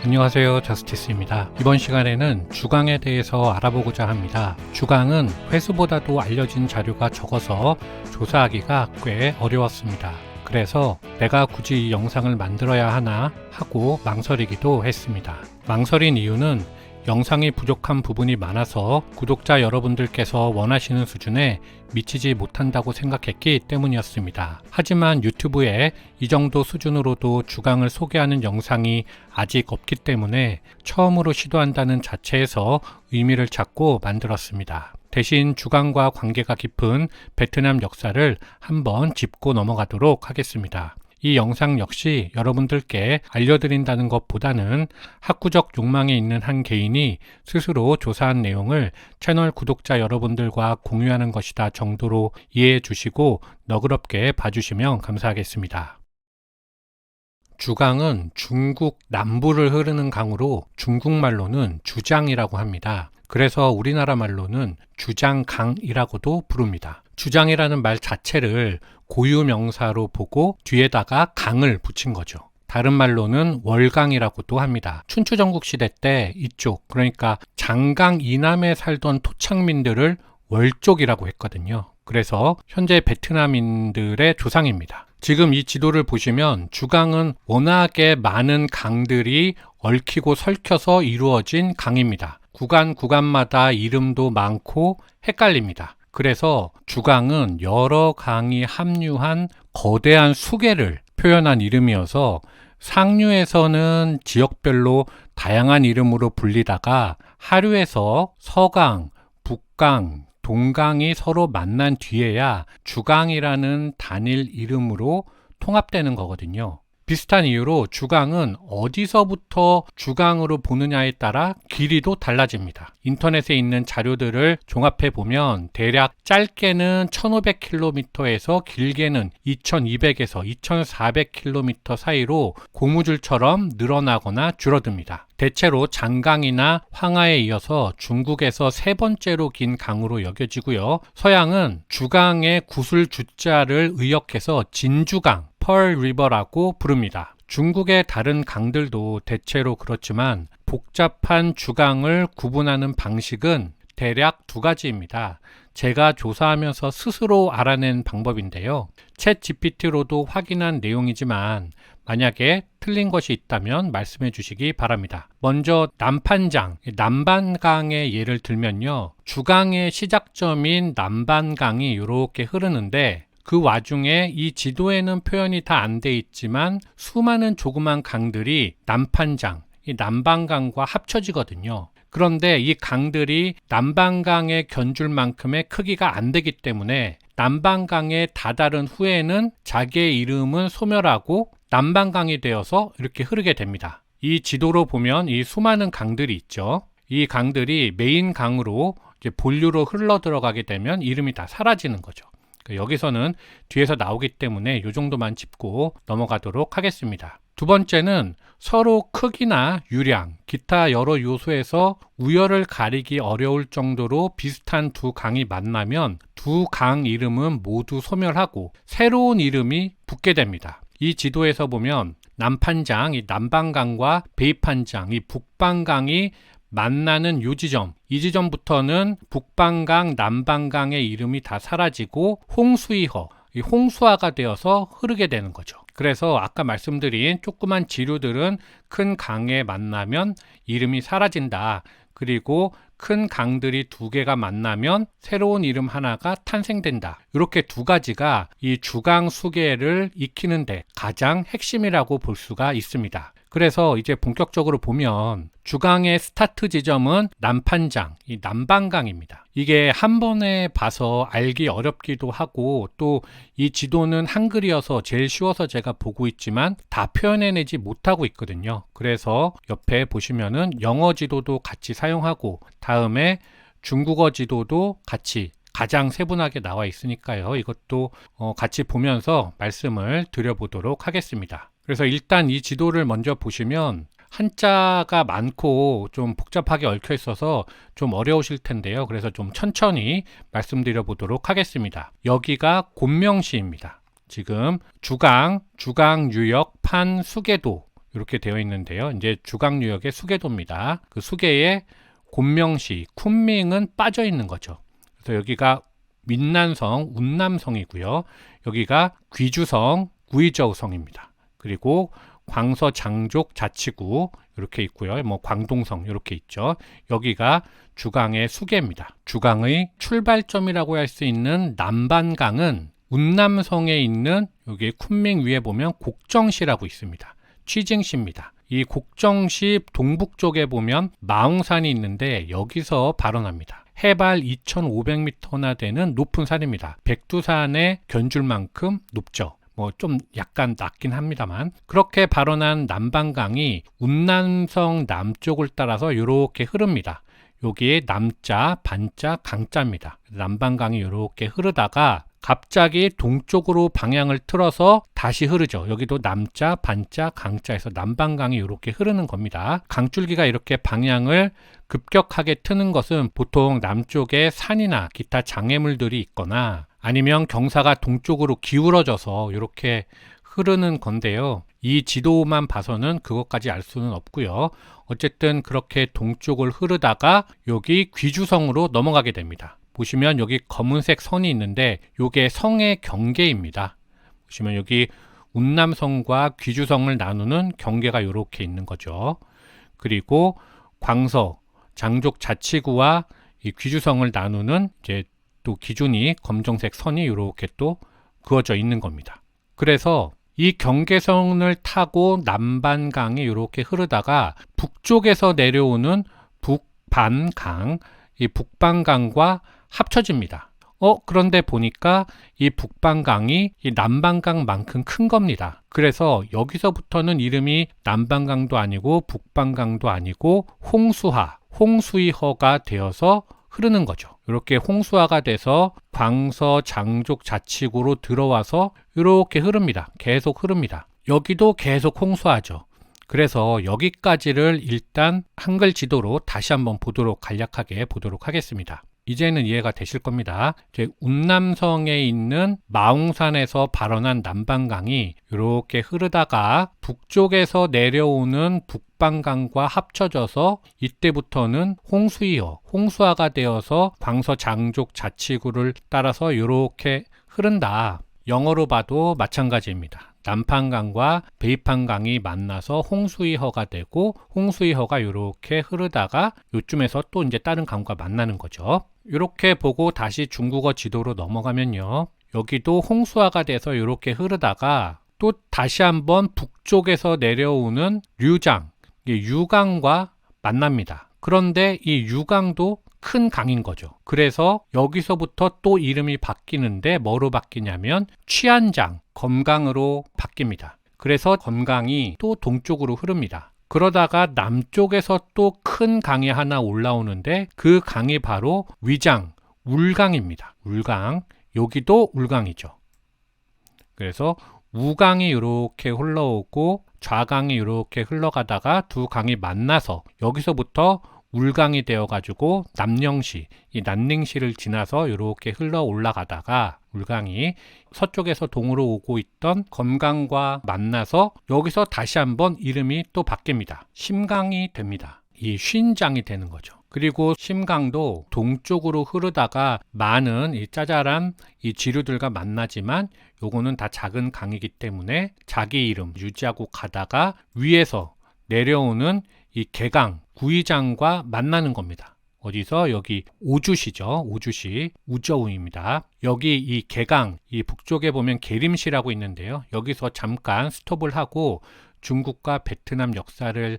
안녕하세요, 저스티스입니다. 이번 시간에는 주강에 대해서 알아보고자 합니다. 주강은 회수보다도 알려진 자료가 적어서 조사하기가 꽤 어려웠습니다. 그래서 내가 굳이 이 영상을 만들어야 하나 하고 망설이기도 했습니다. 망설인 이유는 영상이 부족한 부분이 많아서 구독자 여러분들께서 원하시는 수준에 미치지 못한다고 생각했기 때문이었습니다. 하지만 유튜브에 이 정도 수준으로도 주강을 소개하는 영상이 아직 없기 때문에 처음으로 시도한다는 자체에서 의미를 찾고 만들었습니다. 대신 주강과 관계가 깊은 베트남 역사를 한번 짚고 넘어가도록 하겠습니다. 이 영상 역시 여러분들께 알려드린다는 것보다는 학구적 욕망에 있는 한 개인이 스스로 조사한 내용을 채널 구독자 여러분들과 공유하는 것이다 정도로 이해해 주시고 너그럽게 봐주시면 감사하겠습니다. 주강은 중국 남부를 흐르는 강으로 중국말로는 주장이라고 합니다. 그래서 우리나라 말로는 주장강이라고도 부릅니다. 주장이라는 말 자체를 고유명사로 보고 뒤에다가 강을 붙인 거죠. 다른 말로는 월강이라고도 합니다. 춘추전국 시대 때 이쪽, 그러니까 장강 이남에 살던 토착민들을 월족이라고 했거든요. 그래서 현재 베트남인들의 조상입니다. 지금 이 지도를 보시면 주강은 워낙에 많은 강들이 얽히고 설켜서 이루어진 강입니다. 구간마다 이름도 많고 헷갈립니다. 그래서 주강은 여러 강이 합류한 거대한 수계를 표현한 이름이어서 상류에서는 지역별로 다양한 이름으로 불리다가 하류에서 서강, 북강, 동강이 서로 만난 뒤에야 주강이라는 단일 이름으로 통합되는 거거든요. 비슷한 이유로 주강은 어디서부터 주강으로 보느냐에 따라 길이도 달라집니다. 인터넷에 있는 자료들을 종합해 보면 대략 짧게는 1500km에서 길게는 2200에서 2400km 사이로 고무줄처럼 늘어나거나 줄어듭니다. 대체로 장강이나 황하에 이어서 중국에서 세 번째로 긴 강으로 여겨지고요. 서양은 주강의 구슬 주자를 의역해서 진주강, 펄 리버라고 부릅니다. 중국의 다른 강들도 대체로 그렇지만 복잡한 주강을 구분하는 방식은 대략 두 가지입니다. 제가 조사하면서 스스로 알아낸 방법인데요. 챗 GPT로도 확인한 내용이지만 만약에 틀린 것이 있다면 말씀해 주시기 바랍니다. 먼저 남판장, 남반강의 예를 들면요. 주강의 시작점인 남반강이 이렇게 흐르는데 그 와중에 이 지도에는 표현이 다 안 돼 있지만 수많은 조그만 강들이 남판장, 이 남반강과 합쳐지거든요. 그런데 이 강들이 남반강에 견줄 만큼의 크기가 안 되기 때문에 남반강에 다다른 후에는 자기의 이름은 소멸하고 남반강이 되어서 이렇게 흐르게 됩니다. 이 지도로 보면 이 수많은 강들이 있죠. 이 강들이 메인 강으로 이제 본류로 흘러 들어가게 되면 이름이 다 사라지는 거죠. 여기서는 뒤에서 나오기 때문에 이 정도만 짚고 넘어가도록 하겠습니다. 두 번째는 서로 크기나 유량, 기타 여러 요소에서 우열을 가리기 어려울 정도로 비슷한 두 강이 만나면 두 강 이름은 모두 소멸하고 새로운 이름이 붙게 됩니다. 이 지도에서 보면 남판장, 이 남반강과 베이판장, 이 북반강이 만나는 이 지점부터는 북반강, 남반강의 이름이 다 사라지고 홍수이허, 이 홍수화가 되어서 흐르게 되는 거죠. 그래서 아까 말씀드린 조그만 지류들은 큰 강에 만나면 이름이 사라진다. 그리고 큰 강들이 두 개가 만나면 새로운 이름 하나가 탄생된다. 이렇게 두 가지가 이 주강 수계를 익히는데 가장 핵심이라고 볼 수가 있습니다. 그래서 이제 본격적으로 보면 주강의 스타트 지점은 남판장, 이 남반강입니다. 이게 한 번에 봐서 알기 어렵기도 하고 또 이 지도는 한글이어서 제일 쉬워서 제가 보고 있지만 다 표현해내지 못하고 있거든요. 그래서 옆에 보시면은 영어 지도도 같이 사용하고 다음에 중국어 지도도 같이 가장 세분하게 나와 있으니까요. 이것도 같이 보면서 말씀을 드려보도록 하겠습니다. 그래서 일단 이 지도를 먼저 보시면 한자가 많고 좀 복잡하게 얽혀 있어서 좀 어려우실 텐데요. 그래서 좀 천천히 말씀드려 보도록 하겠습니다. 여기가 곤명시입니다. 지금 주강유역 판수계도 이렇게 되어 있는데요. 이제 주강유역의 수계도입니다. 그 수계에 곤명시, 쿤밍은 빠져 있는 거죠. 그래서 여기가 민난성, 운남성이고요. 여기가 귀주성, 구이저우성입니다. 그리고 광서 장족 자치구 이렇게 있고요. 뭐 광동성 이렇게 있죠. 여기가 주강의 수계입니다. 주강의 출발점이라고 할 수 있는 남반강은 운남성에 있는 여기 쿤밍 위에 보면 곡정시라고 있습니다. 취징시입니다. 이 곡정시 동북 쪽에 보면 마웅산이 있는데 여기서 발원합니다. 해발 2,500m나 되는 높은 산입니다. 백두산의 견줄만큼 높죠. 뭐 좀 약간 낮긴 합니다만, 그렇게 발원한 남반강이 운남성 남쪽을 따라서 이렇게 흐릅니다. 여기에 남자, 반자, 강자입니다. 남반강이 이렇게 흐르다가 갑자기 동쪽으로 방향을 틀어서 다시 흐르죠. 여기도 남자, 반자, 강자에서 남반강이 이렇게 흐르는 겁니다. 강줄기가 이렇게 방향을 급격하게 트는 것은 보통 남쪽에 산이나 기타 장애물들이 있거나 아니면 경사가 동쪽으로 기울어져서 이렇게 흐르는 건데요. 이 지도만 봐서는 그것까지 알 수는 없고요. 어쨌든 그렇게 동쪽을 흐르다가 여기 귀주성으로 넘어가게 됩니다. 보시면 여기 검은색 선이 있는데 이게 성의 경계입니다. 보시면 여기 운남성과 귀주성을 나누는 경계가 이렇게 있는 거죠. 그리고 광서, 장족 자치구와 이 귀주성을 나누는 이제 또 기준이 검정색 선이 이렇게 또 그어져 있는 겁니다. 그래서 이 경계선을 타고 남반강이 이렇게 흐르다가 북쪽에서 내려오는 북반강, 이 북반강과 합쳐집니다. 그런데 보니까 이 북반강이 이 남반강만큼 큰 겁니다. 그래서 여기서부터는 이름이 남반강도 아니고 북반강도 아니고 홍수하, 홍수이허가 되어서 흐르는 거죠. 이렇게 홍수화가 돼서 광서 장족 자치구로 들어와서 이렇게 흐릅니다. 계속 흐릅니다. 여기도 계속 홍수하죠. 그래서 여기까지를 일단 한글 지도로 다시 한번 간략하게 보도록 하겠습니다. 이제는 이해가 되실 겁니다. 이제 운남성에 있는 마웅산에서 발원한 남반강이 이렇게 흐르다가 북쪽에서 내려오는 북반강과 합쳐져서 이때부터는 홍수화가 되어서 광서 장족 자치구를 따라서 이렇게 흐른다. 영어로 봐도 마찬가지입니다. 남판강과 베이판강이 만나서 홍수이허가 되고 홍수이허가 이렇게 흐르다가 요쯤에서 또 이제 다른 강과 만나는 거죠. 이렇게 보고 다시 중국어 지도로 넘어가면요. 여기도 홍수화가 돼서 이렇게 흐르다가 또 다시 한번 북쪽에서 내려오는 유강과 만납니다. 그런데 이 유강도 큰 강인 거죠. 그래서 여기서부터 또 이름이 바뀌는데 뭐로 바뀌냐면 취안장, 검강으로 바뀝니다. 그래서 검강이 또 동쪽으로 흐릅니다. 그러다가 남쪽에서 또 큰 강이 하나 올라오는데 그 강이 바로 위장, 울강입니다. 울강, 여기도 울강이죠. 그래서 우강이 이렇게 흘러오고 좌강이 이렇게 흘러가다가 두 강이 만나서 여기서부터 울강이 되어가지고 남령시, 이 난닝시를 지나서 이렇게 흘러 올라가다가 울강이 서쪽에서 동으로 오고 있던 검강과 만나서 여기서 다시 한번 이름이 또 바뀝니다. 심강이 됩니다. 이 쉰장이 되는 거죠. 그리고 심강도 동쪽으로 흐르다가 많은 이 짜잘한 이 지류들과 만나지만 요거는 다 작은 강이기 때문에 자기 이름 유지하고 가다가 위에서 내려오는 이 개강, 구이장과 만나는 겁니다. 어디서? 여기 오주시죠. 오주시, 우저우입니다. 여기 이 개강, 이 북쪽에 보면 계림시라고 있는데요. 여기서 잠깐 스톱을 하고 중국과 베트남 역사를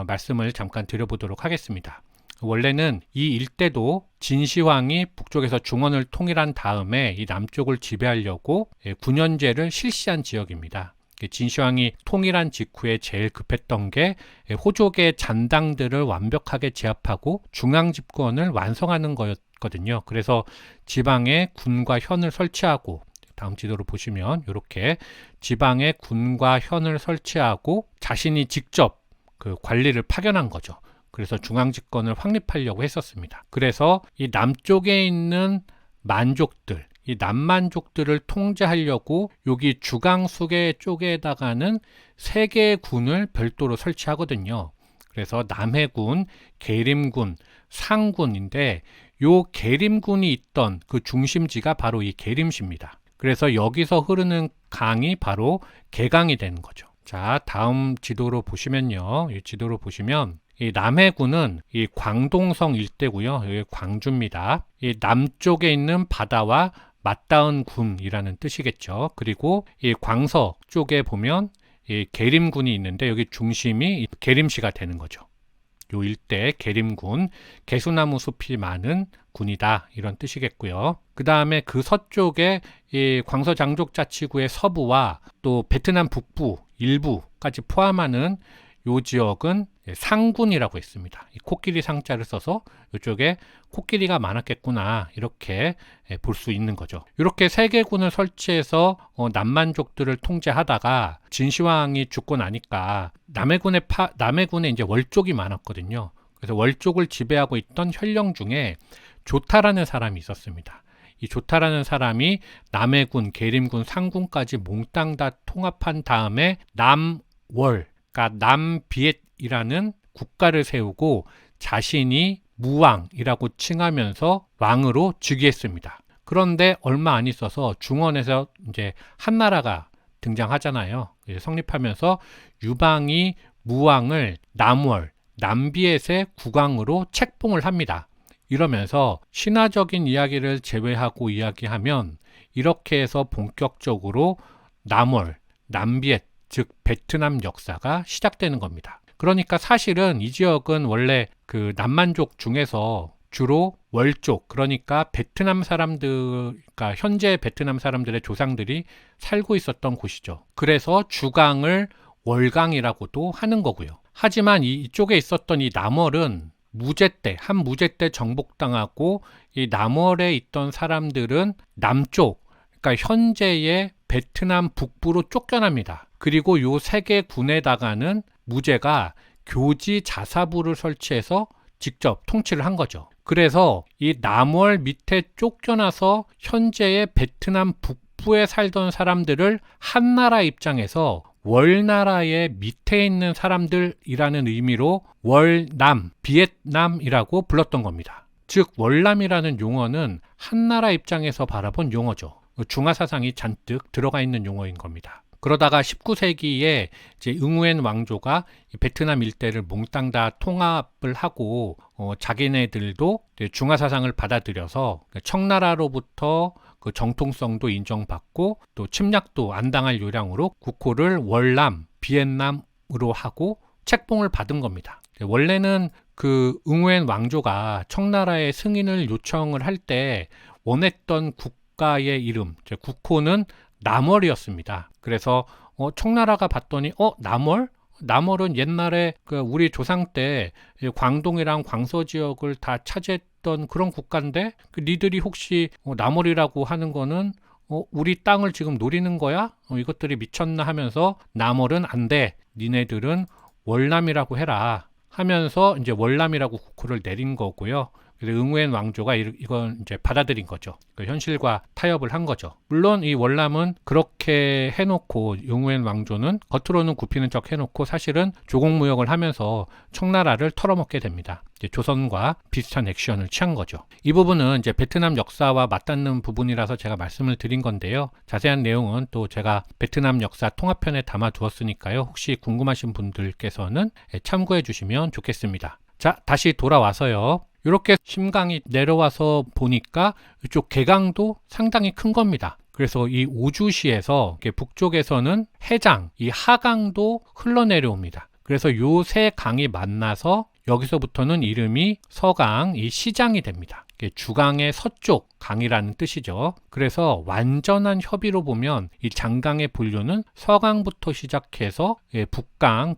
말씀을 잠깐 드려보도록 하겠습니다. 원래는 이 일대도 진시황이 북쪽에서 중원을 통일한 다음에 이 남쪽을 지배하려고 군연제를 실시한 지역입니다. 진시황이 통일한 직후에 제일 급했던 게 호족의 잔당들을 완벽하게 제압하고 중앙 집권을 완성하는 거였거든요. 그래서 지방에 군과 현을 설치하고, 다음 지도를 보시면 이렇게 지방에 군과 현을 설치하고 자신이 직접 그 관리를 파견한 거죠. 그래서 중앙 집권을 확립하려고 했었습니다. 그래서 이 남쪽에 있는 만족들, 이 남만족들을 통제하려고 여기 주강수계 쪽에다가는 3개의 군을 별도로 설치하거든요. 그래서 남해군, 계림군, 상군인데 요 계림군이 있던 그 중심지가 바로 이 계림시입니다. 그래서 여기서 흐르는 강이 바로 계강이 되는 거죠. 자, 다음 지도로 보시면요. 이 지도로 보시면 이 남해군은 이 광동성 일대고요. 여기 광주입니다. 이 남쪽에 있는 바다와 맞닿은 군이라는 뜻이겠죠. 그리고 이 광서 쪽에 보면 이 계림군이 있는데 여기 중심이 계림시가 되는 거죠. 요 일대 계림군, 개수나무 숲이 많은 군이다 이런 뜻이겠고요. 그 다음에 그 서쪽에 이 광서장족자치구의 서부와 또 베트남 북부 일부까지 포함하는 요 지역은 상군이라고 했습니다. 이 코끼리 상자를 써서 이쪽에 코끼리가 많았겠구나 이렇게 볼 수 있는 거죠. 이렇게 3개 군을 설치해서 남만족들을 통제하다가 진시황이 죽고 나니까 남해군에 이제 월족이 많았거든요. 그래서 월족을 지배하고 있던 현령 중에 조타라는 사람이 있었습니다. 이 조타라는 사람이 남해군, 계림군, 상군까지 몽땅 다 통합한 다음에 남월, 그러니까 남비엣이라는 국가를 세우고 자신이 무왕이라고 칭하면서 왕으로 즉위했습니다. 그런데 얼마 안 있어서 중원에서 이제 한나라가 등장하잖아요. 성립하면서 유방이 무왕을 남월, 남비엣의 국왕으로 책봉을 합니다. 이러면서 신화적인 이야기를 제외하고 이야기하면 이렇게 해서 본격적으로 남월, 남비엣, 즉 베트남 역사가 시작되는 겁니다. 그러니까 사실은 이 지역은 원래 그 남만족 중에서 주로 월족, 그러니까 베트남 사람들, 그러니까 현재 베트남 사람들의 조상들이 살고 있었던 곳이죠. 그래서 주강을 월강이라고도 하는 거고요. 하지만 이쪽에 있었던 이 남월은 한 무제 때 정복당하고 이 남월에 있던 사람들은 남쪽, 그러니까 현재의 베트남 북부로 쫓겨납니다. 그리고 요 3개 군에다가는 무제가 교지 자사부를 설치해서 직접 통치를 한 거죠. 그래서 이 남월 밑에 쫓겨나서 현재의 베트남 북부에 살던 사람들을 한나라 입장에서 월나라의 밑에 있는 사람들이라는 의미로 월남, 비엣남이라고 불렀던 겁니다. 즉 월남이라는 용어는 한나라 입장에서 바라본 용어죠. 중화사상이 잔뜩 들어가 있는 용어인 겁니다. 그러다가 19세기에 이제 응우엔 왕조가 베트남 일대를 몽땅 다 통합을 하고 자기네들도 중화사상을 받아들여서 청나라로부터 그 정통성도 인정받고 또 침략도 안 당할 요량으로 국호를 월남, 비엔남으로 하고 책봉을 받은 겁니다. 원래는 그 응우엔 왕조가 청나라의 승인을 요청을 할 때 원했던 국가의 이름, 국호는 남월이었습니다. 그래서 청나라가 봤더니 남월? 남월은 옛날에 그 우리 조상 때 광동이랑 광서 지역을 다 차지했던 그런 국가인데 니들이 혹시 남월이라고 하는 거는 우리 땅을 지금 노리는 거야? 이것들이 미쳤나 하면서 남월은 안 돼. 니네들은 월남이라고 해라 하면서 이제 월남이라고 국호를 내린 거고요. 그래서 응우엔 왕조가 이건 이제 받아들인 거죠. 그 현실과 타협을 한 거죠. 물론 이 월남은 그렇게 해놓고 응우엔 왕조는 겉으로는 굽히는 척 해놓고 사실은 조공무역을 하면서 청나라를 털어먹게 됩니다. 이제 조선과 비슷한 액션을 취한 거죠. 이 부분은 이제 베트남 역사와 맞닿는 부분이라서 제가 말씀을 드린 건데요. 자세한 내용은 또 제가 베트남 역사 통합편에 담아 두었으니까요. 혹시 궁금하신 분들께서는 참고해 주시면 좋겠습니다. 자, 다시 돌아와서요. 이렇게 심강이 내려와서 보니까 이쪽 계강도 상당히 큰 겁니다. 그래서 이 오주시에서 북쪽에서는 해장, 이 하강도 흘러내려옵니다. 그래서 요 3강이 만나서 여기서부터는 이름이 서강, 이 시장이 됩니다. 주강의 서쪽 강이라는 뜻이죠. 그래서 완전한 협의로 보면 이 장강의 분류는 서강부터 시작해서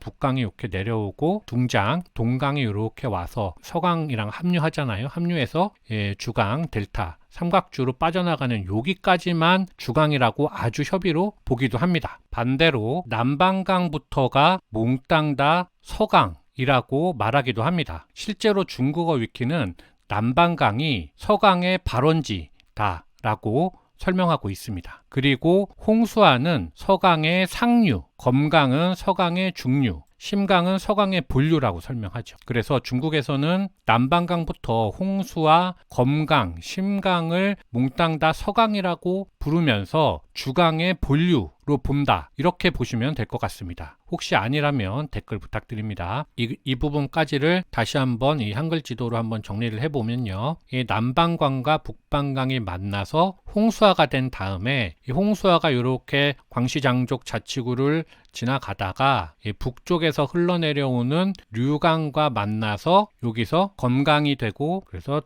북강이 이렇게 내려오고 둥장, 동강이 이렇게 와서 서강이랑 합류하잖아요. 합류해서 주강, 델타, 삼각주로 빠져나가는 여기까지만 주강이라고 아주 협의로 보기도 합니다. 반대로 남방강부터가 몽땅 다 서강이라고 말하기도 합니다. 실제로 중국어 위키는 남방강이 서강의 발원지다라고 설명하고 있습니다. 그리고 홍수아는 서강의 상류, 검강은 서강의 중류, 심강은 서강의 본류라고 설명하죠. 그래서 중국에서는 남반강부터 홍수와 검강, 심강을 몽땅 다 서강이라고 부르면서 주강의 본류로 본다. 이렇게 보시면 될 것 같습니다. 혹시 아니라면 댓글 부탁드립니다. 이 부분까지를 다시 한번 이 한글 지도로 한번 정리를 해보면요. 이 남반강과 북반강이 만나서 홍수아가 된 다음에 이 홍수아가 이렇게 광시장족 자치구를 지나가다가 북쪽에서 흘러내려오는 류강과 만나서 여기서 검강이 되고, 그래서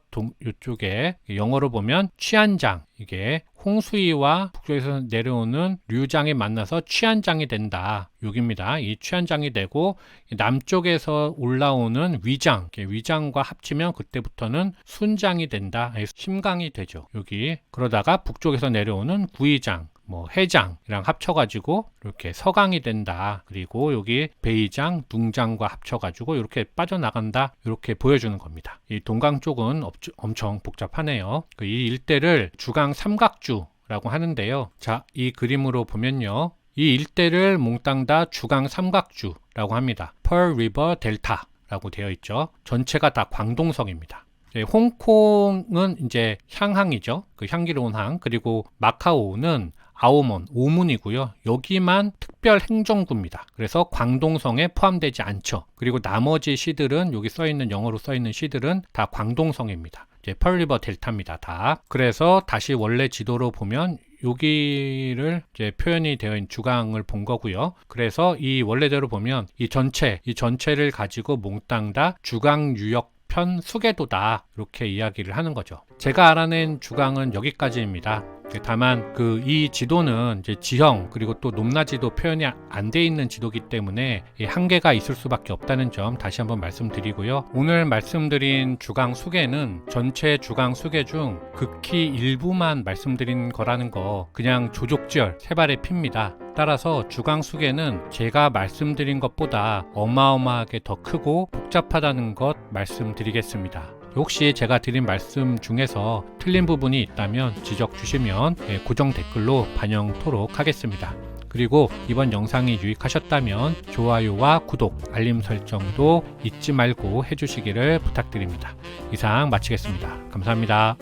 이쪽에 영어로 보면 취안장, 이게 홍수이와 북쪽에서 내려오는 류장이 만나서 취안장이 된다. 여기입니다. 이 취안장이 되고 남쪽에서 올라오는 위장과 합치면 그때부터는 순장이 된다. 심강이 되죠. 여기 그러다가 북쪽에서 내려오는 구이장, 해장이랑 합쳐가지고 이렇게 서강이 된다. 그리고 여기 베이장, 둥장과 합쳐가지고 이렇게 빠져나간다. 이렇게 보여주는 겁니다. 이 동강 쪽은 엄청 복잡하네요. 이 일대를 주강 삼각주라고 하는데요. 자, 이 그림으로 보면요. 이 일대를 몽땅 다 주강 삼각주라고 합니다. Pearl River Delta라고 되어 있죠. 전체가 다 광동성입니다. 홍콩은 이제 향항이죠. 그 향기로운 항. 그리고 마카오는 아오몬, 오문이고요. 여기만 특별 행정구입니다. 그래서 광동성에 포함되지 않죠. 그리고 나머지 시들은 여기 써있는 영어로 써있는 시들은 다 광동성입니다. 이제 펄리버 델타입니다. 다. 그래서 다시 원래 지도로 보면 여기를 이제 표현이 되어 있는 주강을 본 거고요. 그래서 이 원래대로 보면 이 전체를 가지고 몽땅 다 주강 유역 편 수계도다. 이렇게 이야기를 하는 거죠. 제가 알아낸 주강은 여기까지입니다. 다만 이 지도는 이제 지형 그리고 또 높낮이도 표현이 안 돼 있는 지도기 때문에 한계가 있을 수밖에 없다는 점 다시 한번 말씀드리고요. 오늘 말씀드린 주강 수계는 전체 주강 수계 중 극히 일부만 말씀드린 거라는 거 그냥 조족지열 세 발의 피입니다. 따라서 주강 수계는 제가 말씀드린 것보다 어마어마하게 더 크고 복잡하다는 것 말씀드리겠습니다. 혹시 제가 드린 말씀 중에서 틀린 부분이 있다면 지적 주시면 고정 댓글로 반영토록 하겠습니다. 그리고 이번 영상이 유익하셨다면 좋아요와 구독, 알림 설정도 잊지 말고 해주시기를 부탁드립니다. 이상 마치겠습니다. 감사합니다.